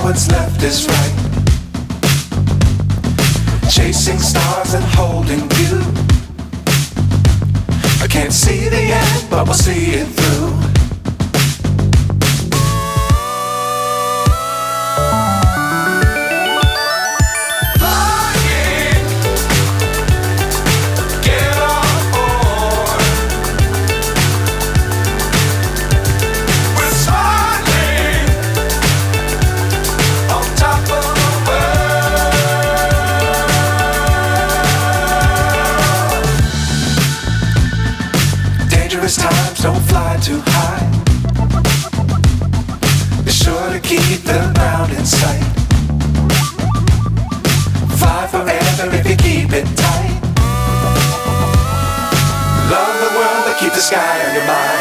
what's left is right. Chasing stars and holding you. I can't see the end, but we'll see it through. Times don't fly too high. Be sure to keep the ground in sight. Fly forever if you keep it tight. Love the world but keep the sky on your mind.